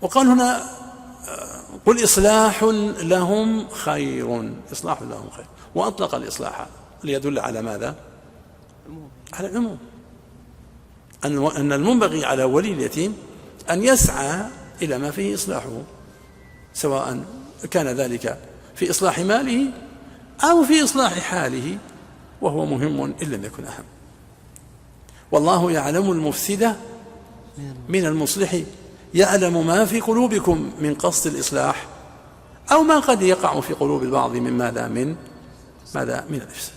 وقال هنا قل إصلاح لهم خير، إصلاح لهم خير، وأطلق الإصلاح ليدل على ماذا؟ على العموم، أن المنبغي على ولي اليتيم أن يسعى إلى ما فيه إصلاحه، سواء كان ذلك في إصلاح ماله أو في إصلاح حاله، وهو مهم إن لم يكن أهم. والله يعلم المفسد من المصلح، يعلم ما في قلوبكم من قصد الإصلاح أو ما قد يقع في قلوب البعض من ماذا؟ من الإفساد.